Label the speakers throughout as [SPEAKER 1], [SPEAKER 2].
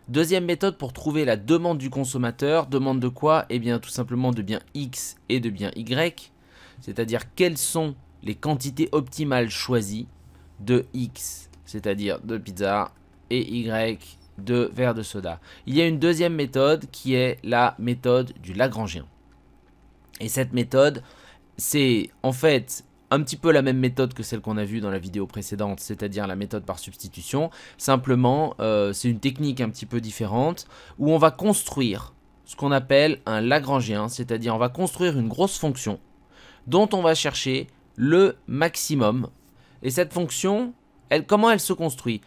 [SPEAKER 1] Deuxième méthode pour trouver la demande du consommateur. Demande de quoi? Eh bien tout simplement de bien X et de bien Y. C'est-à-dire quelles sont les quantités optimales choisies de X, c'est-à-dire de pizza, et Y de verre de soda. Il y a une deuxième méthode qui est la méthode du Lagrangien. Et cette méthode, c'est en fait un petit peu la même méthode que celle qu'on a vue dans la vidéo précédente, c'est-à-dire la méthode par substitution. Simplement, c'est une technique un petit peu différente où on va construire ce qu'on appelle un Lagrangien, c'est-à-dire on va construire une grosse fonction dont on va chercher le maximum. Et cette fonction, comment elle se construit?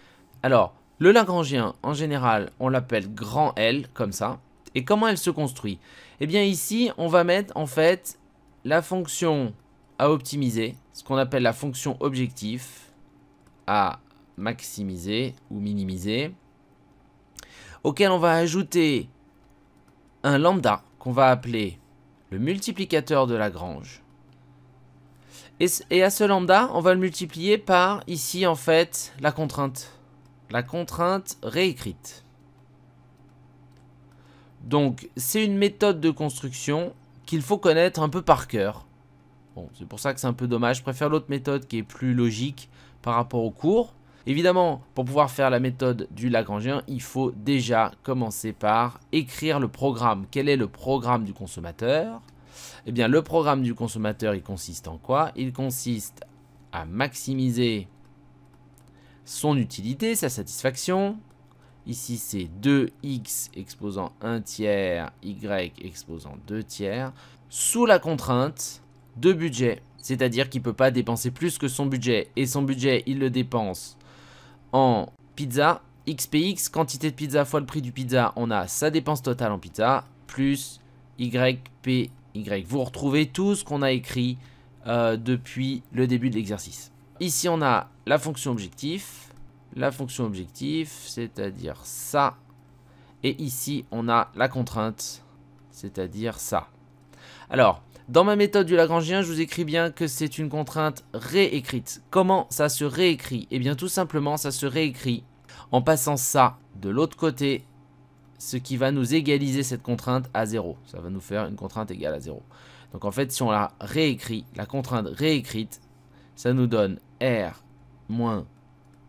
[SPEAKER 1] Alors, le Lagrangien, en général, on l'appelle grand L, comme ça. Et comment elle se construit? Eh bien ici, on va mettre en fait la fonction à optimiser, ce qu'on appelle la fonction objectif, à maximiser ou minimiser, auquel on va ajouter un lambda qu'on va appeler le multiplicateur de Lagrange. Et à ce lambda, on va le multiplier par, ici en fait, la contrainte réécrite. Donc, c'est une méthode de construction qu'il faut connaître un peu par cœur. Bon, c'est pour ça que c'est un peu dommage. Je préfère l'autre méthode qui est plus logique par rapport au cours. Évidemment, pour pouvoir faire la méthode du Lagrangien, il faut déjà commencer par écrire le programme. Quel est le programme du consommateur? Eh bien, le programme du consommateur, il consiste en quoi? Il consiste à maximiser son utilité, sa satisfaction. Ici, c'est 2x exposant 1 tiers, y exposant 2 tiers, sous la contrainte de budget. C'est-à-dire qu'il ne peut pas dépenser plus que son budget. Et son budget, il le dépense en pizza, xpx, quantité de pizza fois le prix du pizza. On a sa dépense totale en pizza, plus ypy. Vous retrouvez tout ce qu'on a écrit depuis le début de l'exercice. Ici, on a la fonction objectif. La fonction objectif, c'est-à-dire ça. Et ici, on a la contrainte, c'est-à-dire ça. Alors, dans ma méthode du Lagrangien, je vous écris bien que c'est une contrainte réécrite. Comment ça se réécrit? Eh bien, tout simplement, ça se réécrit en passant ça de l'autre côté, ce qui va nous égaliser cette contrainte à 0. Ça va nous faire une contrainte égale à 0. Donc, en fait, si on la réécrit, la contrainte réécrite, ça nous donne R moins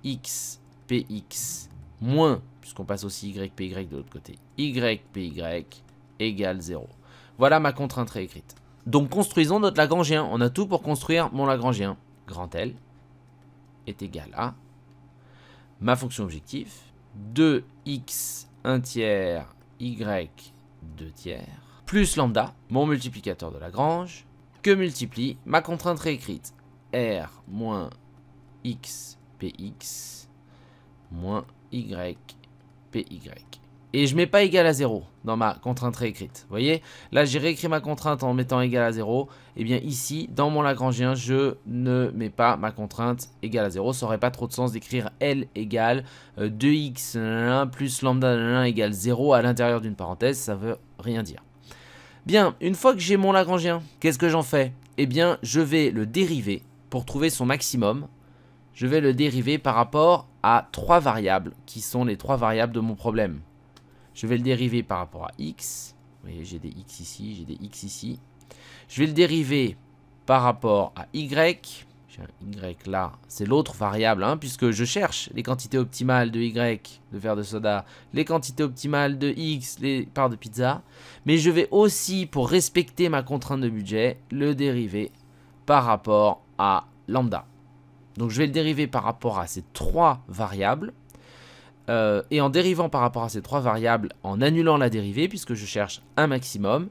[SPEAKER 1] x px moins, puisqu'on passe aussi ypy de l'autre côté, ypy égale 0. Voilà ma contrainte réécrite. Donc construisons notre Lagrangien. On a tout pour construire mon Lagrangien. Grand L est égal à ma fonction objectif, 2x 1 tiers, y 2 tiers, plus lambda, mon multiplicateur de Lagrange, que multiplie ma contrainte réécrite, r moins x px moins y py. Et je ne mets pas égal à 0 dans ma contrainte réécrite. Vous voyez, là j'ai réécrit ma contrainte en mettant égal à 0. Et bien ici, dans mon Lagrangien, je ne mets pas ma contrainte égale à 0. Ça n'aurait pas trop de sens d'écrire L égale 2x plus lambda égale 0 à l'intérieur d'une parenthèse. Ça veut rien dire. Bien, une fois que j'ai mon Lagrangien, qu'est-ce que j'en fais? Eh bien, je vais le dériver pour trouver son maximum. Je vais le dériver par rapport à 3 variables qui sont les 3 variables de mon problème. Je vais le dériver par rapport à x. Vous voyez, j'ai des x ici, j'ai des x ici. Je vais le dériver par rapport à y. J'ai un y là, c'est l'autre variable, hein, puisque je cherche les quantités optimales de y, de verre de soda, les quantités optimales de x, les parts de pizza. Mais je vais aussi, pour respecter ma contrainte de budget, le dériver par rapport à lambda. Donc je vais le dériver par rapport à ces 3 variables. Et en dérivant par rapport à ces 3 variables, en annulant la dérivée, puisque je cherche un maximum,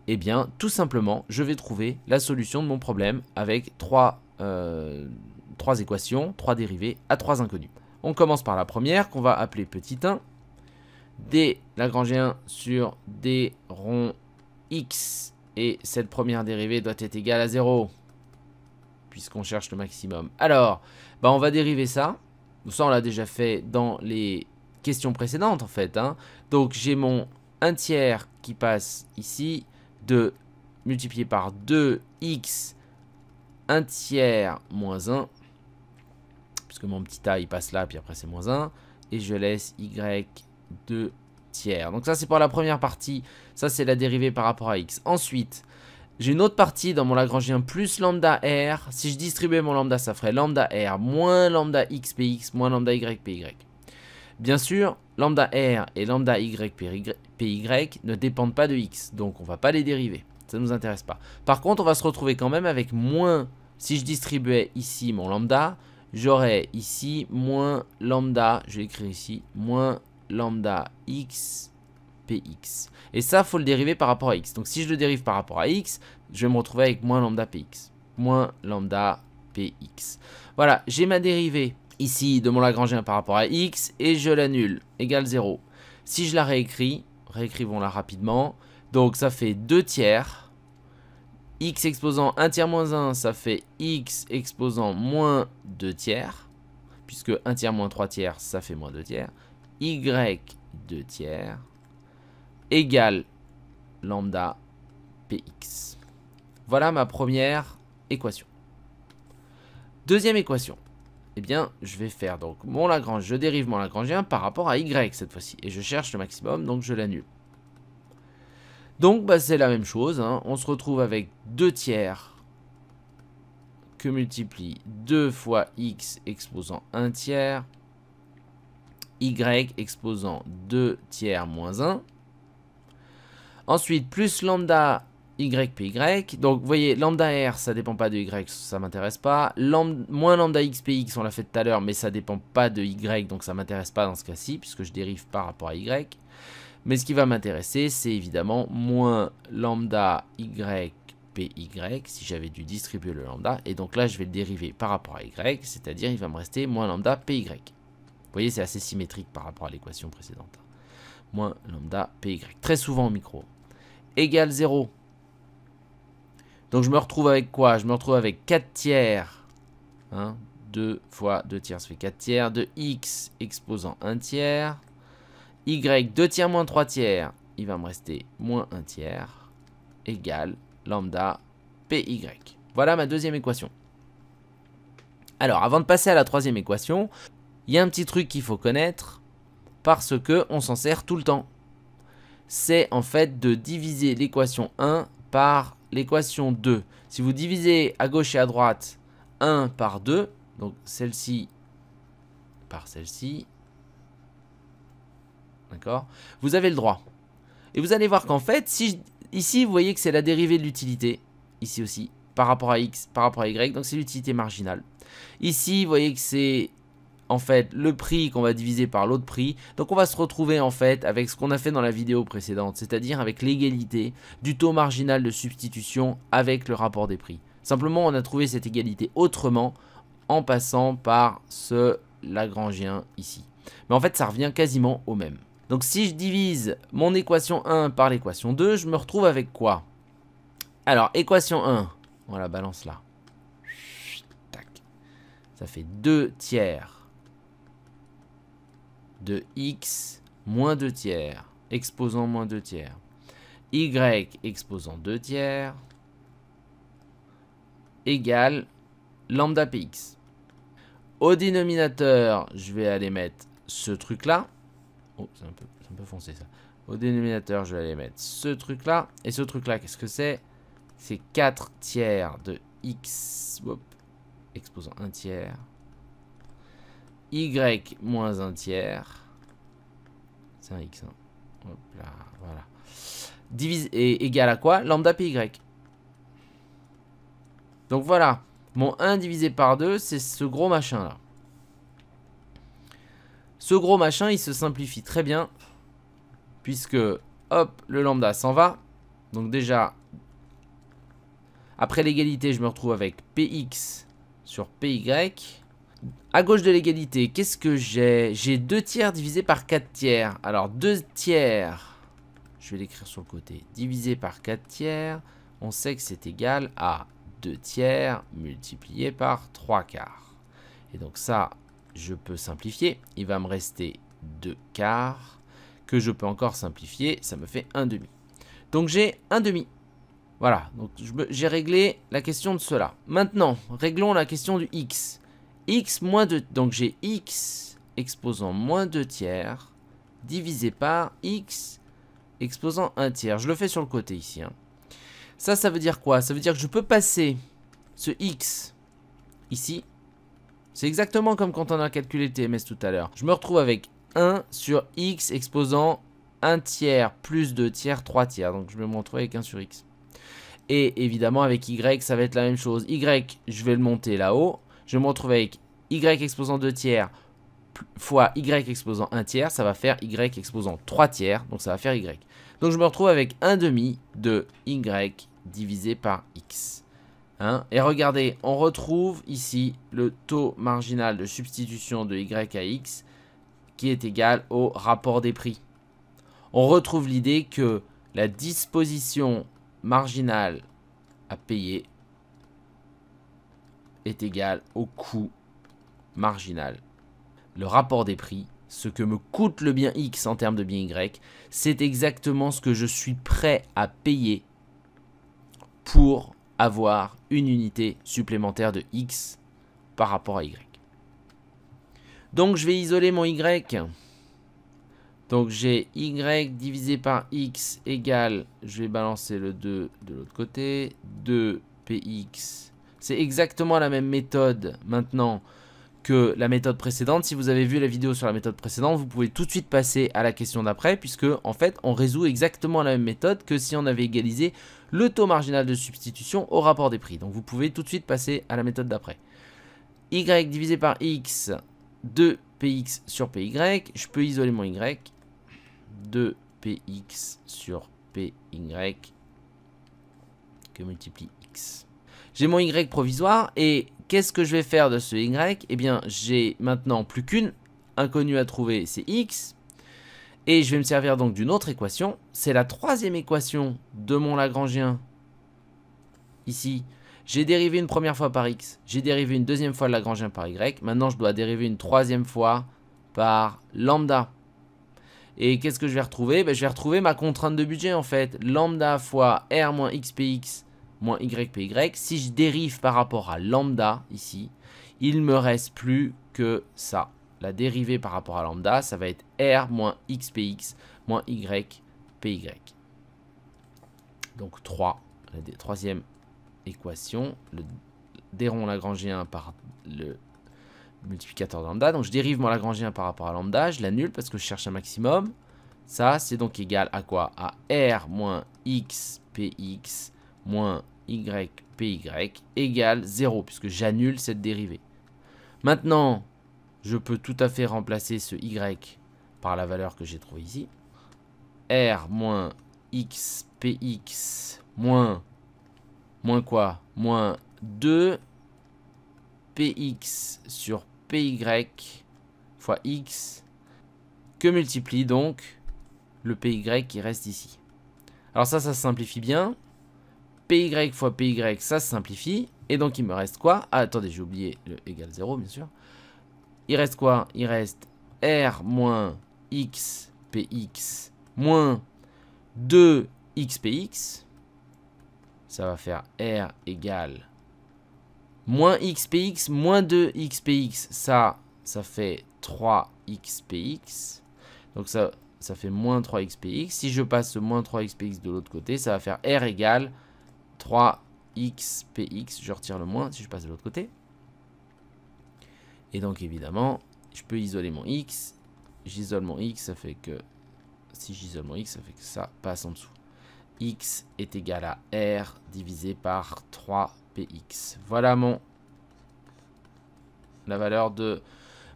[SPEAKER 1] eh bien, tout simplement, je vais trouver la solution de mon problème avec 3 équations, 3 dérivées à 3 inconnus. On commence par la première, qu'on va appeler petit 1. D Lagrangien sur D rond x. Et cette première dérivée doit être égale à 0, puisqu'on cherche le maximum. Alors, on va dériver ça. Ça, on l'a déjà fait dans les questions précédentes, en fait. Hein. Donc, j'ai mon 1 tiers qui passe ici, de multiplié par 2x 1 tiers moins 1. Puisque mon petit a, il passe là, puis après, c'est moins 1. Et je laisse y 2 tiers. Donc ça, c'est pour la première partie. Ça, c'est la dérivée par rapport à x. Ensuite, j'ai une autre partie dans mon Lagrangien plus lambda R. Si je distribuais mon lambda, ça ferait lambda R moins lambda x px moins lambda y py. Bien sûr, lambda R et lambda y py ne dépendent pas de x. Donc, on ne va pas les dériver. Ça ne nous intéresse pas. Par contre, on va se retrouver quand même avec moins. Si je distribuais ici mon lambda, j'aurais ici moins lambda. Je vais écrire ici moins lambda x px. Et ça, il faut le dériver par rapport à x. Donc, si je le dérive par rapport à x, je vais me retrouver avec moins lambda px. Moins lambda px. Voilà, j'ai ma dérivée ici de mon Lagrangien par rapport à x et je l'annule. Égale 0. Si je la réécris, réécrivons-la rapidement. Donc, ça fait 2 tiers. X exposant 1 tiers moins 1, ça fait x exposant moins 2 tiers. Puisque 1 tiers moins 3 tiers, ça fait moins 2 tiers. Y 2 tiers égale lambda px. Voilà ma première équation. Deuxième équation. Eh bien, je vais faire donc mon Lagrange, je dérive mon Lagrangien par rapport à y cette fois-ci. Et je cherche le maximum, donc je l'annule. Donc, bah, c'est la même chose. Hein. On se retrouve avec 2 tiers que multiplie 2 fois x exposant 1 tiers. Y exposant 2 tiers moins 1. Ensuite, plus lambda y py. Donc, vous voyez, lambda r, ça ne dépend pas de y, ça ne m'intéresse pas. Moins lambda x px, on l'a fait tout à l'heure, mais ça ne dépend pas de y, donc ça ne m'intéresse pas dans ce cas-ci, puisque je dérive par rapport à y. Mais ce qui va m'intéresser, c'est évidemment moins lambda y py, si j'avais dû distribuer le lambda. Et donc là, je vais le dériver par rapport à y, c'est-à-dire il va me rester moins lambda py. Vous voyez, c'est assez symétrique par rapport à l'équation précédente. Moins lambda py. Très souvent au micro. Égale 0. Donc je me retrouve avec quoi? Je me retrouve avec 4 tiers. Hein, 2 fois 2 tiers, ça fait 4 tiers. De x exposant 1 tiers. Y 2 tiers moins 3 tiers. Il va me rester moins 1 tiers. Égale lambda py. Voilà ma deuxième équation. Alors, avant de passer à la troisième équation, il y a un petit truc qu'il faut connaître parce que on s'en sert tout le temps. C'est en fait de diviser l'équation 1 par l'équation 2. Si vous divisez à gauche et à droite 1 par 2, donc celle-ci par celle-ci, d'accord, vous avez le droit. Et vous allez voir qu'en fait, ici vous voyez que c'est la dérivée de l'utilité, ici aussi, par rapport à x, par rapport à y, donc c'est l'utilité marginale. Ici, vous voyez que c'est en fait le prix qu'on va diviser par l'autre prix. Donc on va se retrouver en fait avec ce qu'on a fait dans la vidéo précédente, c'est-à-dire avec l'égalité du taux marginal de substitution avec le rapport des prix. Simplement on a trouvé cette égalité autrement en passant par ce Lagrangien ici. Mais en fait ça revient quasiment au même. Donc si je divise mon équation 1 par l'équation 2, je me retrouve avec quoi? Alors équation 1, on la balance là. Tac. Ça fait 2 tiers de x moins 2 tiers, exposant moins 2 tiers, y exposant 2 tiers, égale lambda px. Au dénominateur, je vais aller mettre ce truc-là. Oh, c'est un peu foncé ça. Au dénominateur, je vais aller mettre ce truc-là. Et ce truc-là, qu'est-ce que c'est? C'est 4 tiers de x, hop, exposant 1 tiers, y moins 1 tiers, c'est un x, hein. Hop là, voilà. Et égal à quoi? Lambda py. Donc voilà, mon 1 divisé par 2, c'est ce gros machin là. Ce gros machin, il se simplifie très bien, puisque, hop, le lambda s'en va. Donc déjà, après l'égalité, je me retrouve avec px sur py. À gauche de l'égalité, qu'est-ce que j'ai? J'ai 2 tiers divisé par 4 tiers. Alors 2 tiers, je vais l'écrire sur le côté, divisé par 4 tiers, on sait que c'est égal à 2 tiers multiplié par 3 quarts. Et donc ça, je peux simplifier. Il va me rester 2 quarts que je peux encore simplifier. Ça me fait 1 demi. Donc j'ai 1 demi. Voilà, donc j'ai réglé la question de cela. Maintenant, réglons la question du x. X moins 2, donc j'ai x exposant moins 2 tiers divisé par x exposant 1 tiers. Je le fais sur le côté ici. Hein. Ça veut dire quoi? Ça veut dire que je peux passer ce x ici. C'est exactement comme quand on a calculé le TMS tout à l'heure. Je me retrouve avec 1 sur x exposant 1 tiers plus 2 tiers, 3 tiers. Donc je vais me retrouver avec 1 sur x. Et évidemment avec y, ça va être la même chose. Y, je vais le monter là-haut. Je vais me retrouver avec y exposant 2 tiers fois y exposant 1 tiers. Ça va faire y exposant 3 tiers. Donc ça va faire y. Donc je me retrouve avec 1 demi de y divisé par x. Hein? Et regardez, on retrouve ici le taux marginal de substitution de y à x qui est égal au rapport des prix. On retrouve l'idée que la disposition marginale à payer est égale au coût marginal. Le rapport des prix, ce que me coûte le bien x en termes de bien y, c'est exactement ce que je suis prêt à payer pour avoir une unité supplémentaire de x par rapport à y. Donc je vais isoler mon y. Donc j'ai y divisé par x égale, je vais balancer le 2 de l'autre côté, 2px. C'est exactement la même méthode maintenant que la méthode précédente. Si vous avez vu la vidéo sur la méthode précédente, vous pouvez tout de suite passer à la question d'après, puisque en fait on résout exactement la même méthode que si on avait égalisé le taux marginal de substitution au rapport des prix. Donc vous pouvez tout de suite passer à la méthode d'après. Y divisé par x, 2px sur py, je peux isoler mon y, 2px sur py que multiplie x. J'ai mon y provisoire et qu'est-ce que je vais faire de ce y? Eh bien, j'ai maintenant plus qu'une inconnue à trouver, c'est x. Et je vais me servir donc d'une autre équation. C'est la troisième équation de mon Lagrangien. Ici, j'ai dérivé une première fois par x. J'ai dérivé une deuxième fois le Lagrangien par y. Maintenant, je dois dériver une troisième fois par lambda. Et qu'est-ce que je vais retrouver? Je vais retrouver ma contrainte de budget en fait. Lambda fois r moins xpx moins ypy. Si je dérive par rapport à lambda ici, il me reste plus que ça. La dérivée par rapport à lambda, ça va être r moins xpx moins ypy. Donc 3, la troisième équation, le déron lagrangien par le multiplicateur de lambda. Donc je dérive mon lagrangien par rapport à lambda, je l'annule parce que je cherche un maximum. Ça, c'est donc égal à quoi? À r moins xpx moins ypy égale 0, puisque j'annule cette dérivée. Maintenant, je peux tout à fait remplacer ce y par la valeur que j'ai trouvée ici. R moins xpx moins quoi? Moins 2 px sur py fois x que multiplie donc le py qui reste ici. Alors ça se simplifie bien. Py fois py, ça se simplifie. Et donc il me reste quoi? Ah, attendez, j'ai oublié le égal 0 bien sûr. Il reste quoi? Il reste r moins xpx moins 2xpx. Ça va faire r égale moins xpx moins 2xpx. Ça fait 3xpx. Donc ça fait moins 3xpx. Si je passe ce moins 3xpx de l'autre côté, ça va faire r égale 3xpx. Je retire le moins si je passe de l'autre côté. Et donc évidemment, je peux isoler mon x. J'isole mon x, ça fait que... Si j'isole mon x, ça fait que ça passe en dessous. X est égal à R divisé par 3px. Voilà la valeur de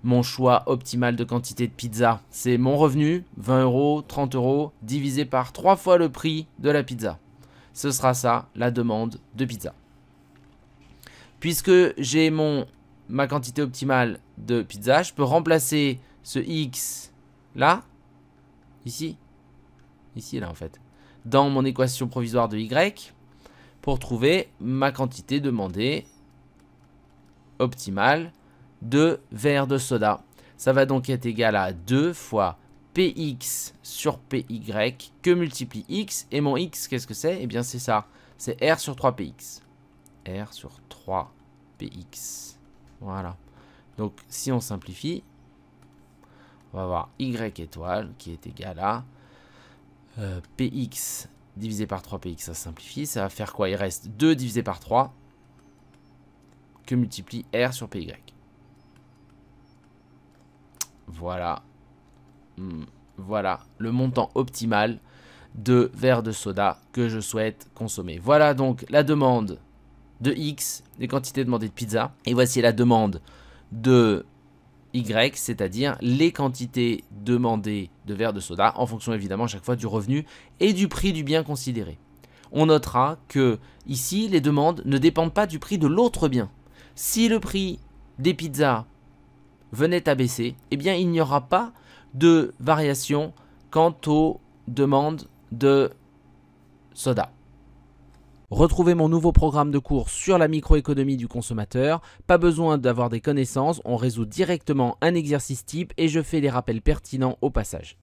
[SPEAKER 1] mon choix optimal de quantité de pizza. C'est mon revenu, 20 euros, 30 euros, divisé par 3 fois le prix de la pizza. Ce sera ça, la demande de pizza. Puisque j'ai ma quantité optimale de pizza, je peux remplacer ce x là, ici là en fait, dans mon équation provisoire de y pour trouver ma quantité demandée optimale de verres de soda. Ça va donc être égal à 2 fois px sur py que multiplie x. Et mon x, qu'est-ce que c'est? Eh bien c'est ça, c'est r sur 3px. R sur 3px. Voilà. Donc si on simplifie, On va avoir y étoile qui est égal à px divisé par 3px, ça simplifie. Ça va faire quoi? Il reste 2 divisé par 3 que multiplie r sur py. Voilà. Voilà le montant optimal de verre de soda que je souhaite consommer. Voilà donc la demande de X, les quantités demandées de pizza. Et voici la demande de Y, c'est-à-dire les quantités demandées de verre de soda en fonction évidemment à chaque fois du revenu et du prix du bien considéré. On notera que ici les demandes ne dépendent pas du prix de l'autre bien. Si le prix des pizzas venait à baisser, eh bien il n'y aura pas de variation quant aux demandes de soda. Retrouvez mon nouveau programme de cours sur la microéconomie du consommateur. Pas besoin d'avoir des connaissances, on résout directement un exercice type et je fais les rappels pertinents au passage.